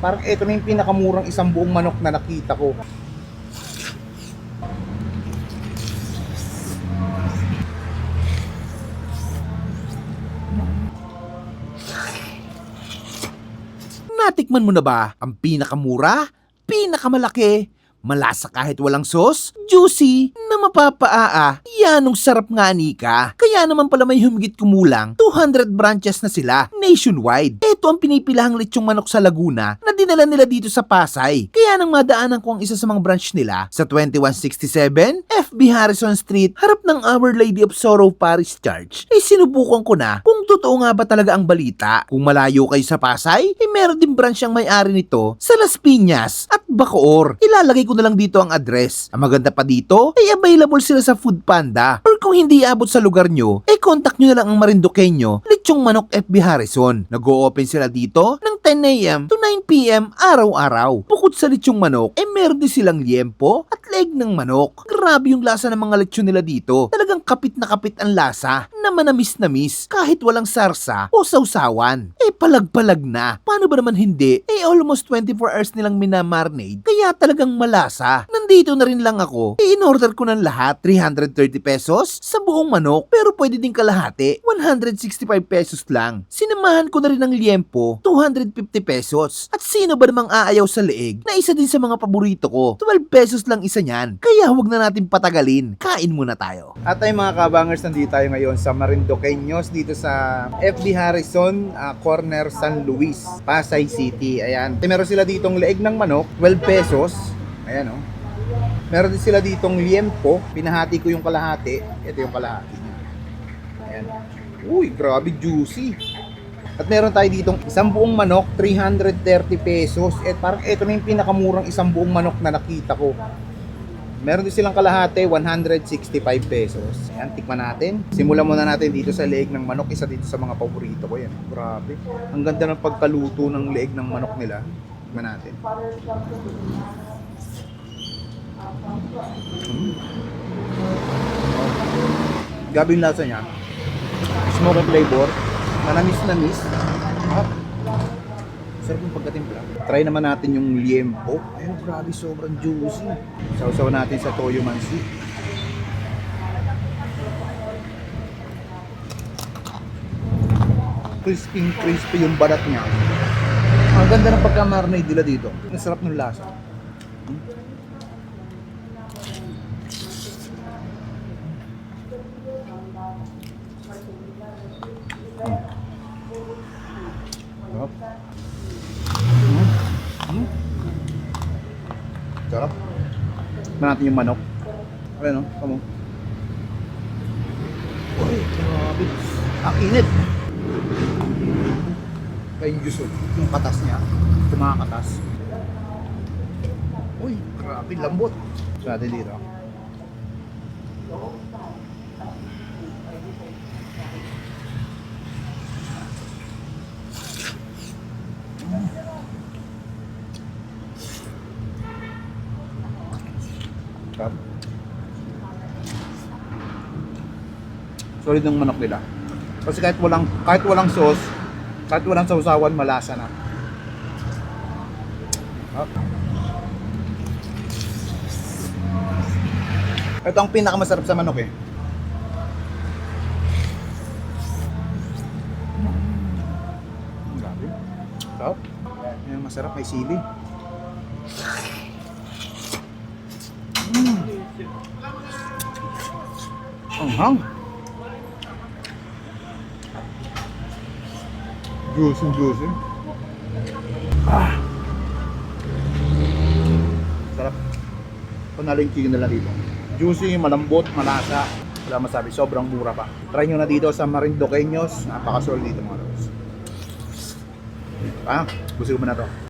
Parang ito na yung pinakamurang isang buong manok na nakita ko. Natikman mo na ba ang pinakamura, pinakamalaki, malasa kahit walang sauce, juicy, na mapapaa? Yanong sarap nga Nika. Kaya naman pala may humigit kumulang 200 branches na sila nationwide. Ito ang pinipilahang lechong manok sa Laguna na dinala nila dito sa Pasay. Kaya nang madaanan ko ang isa sa mga branch nila sa 2167 FB Harrison Street, harap ng Our Lady of Sorrow Parish Church, ay sinubukan ko na kung totoo nga ba talaga ang balita. Kung malayo kayo sa Pasay, ay meron din branch ang may-ari nito sa Las Piñas at Bacoor. Ilalagay ko na lang dito ang address. Ang maganda pa dito, ay available sila sa Food Panda. Or kung hindi abot sa lugar nyo, ay contact nyo na lang ang Marinduqueño Lechong Manok FB Harrison. Nag-o-open sila dito ng 10 a.m. to 9 p.m. araw-araw. Bukod sa lechong manok, ay meron din silang liempo at leg ng manok. Grabe yung lasa ng mga lechon nila dito. Talagang kapit na kapit ang lasa na manamis-namis kahit walang sarsa o sausawan. Eh palag-palag na. Paano ba naman hindi? Eh almost 24 hours nilang minamarinade kaya talagang malasa. Nandito na rin lang ako. Eh in-order ko ng lahat 330 pesos sa buong manok pero pwede din kalahati 165 pesos lang. Sinamahan ko na rin ng liempo 250 pesos. At sino ba namang aayaw sa leeg na isa din sa mga paborito ko? 12 pesos lang isa niyan. Kaya huwag na natin patagalin. Kain muna tayo. At ay mga kabangers, nandito tayo ngayon sa Marinduqueños dito sa FB Harrison, corner San Luis, Pasay City. Ayan. Meron sila ditong leeg ng manok, 12 pesos. Ayan oh. Meron din sila ditong liempo. Pinahati ko yung kalahati. Ito yung kalahati niya. Ayan. Uy, grabe juicy. At meron tayo ditong isang buong manok, 330 pesos. At parang ito na yung pinakamurang isang buong manok na nakita ko. Meron din silang kalahati, 165 pesos. Ayan, tikman natin. Simulan muna natin dito sa leeg ng manok. Isa dito sa mga paborito ko yan. Grabe. Ang ganda ng pagkaluto ng leeg ng manok nila. Tikman natin. Gabi yung lasa niya. Smoky flavor. Manamis-namis. Sarap yung pagkatimpla. Try naman natin yung liempo. Ayun, grabe, sobrang juicy. Sausaw natin sa toyo mansi. Crispy yung balat niya. Ang ganda ng pagka-marinade nila dito. Ang sarap ng lasa. Sarap. Sarap. Tignan natin yung manok. Ayan o, kamo. Uy, grabe. Ang init. Kaya yung juice, yung katas niya. Yung mga katas. Uy, grabe, lambot. So natin dito. Solid ng manok nila. Kasi kahit walang sauce, kahit walang sausawan, malasa na. Ito ang pinakamasarap sa manok eh. Grabe. Sarap. Yan, masarap, may sili. Anghang. Juicy. Sarap. Panalo yung chicken nila dito. Juicy, malambot, malasa. Wala masabi, sobrang mura pa. Try nyo na dito sa Marinduqueños. Napakasol dito mga loves. Gusto ko ba na to?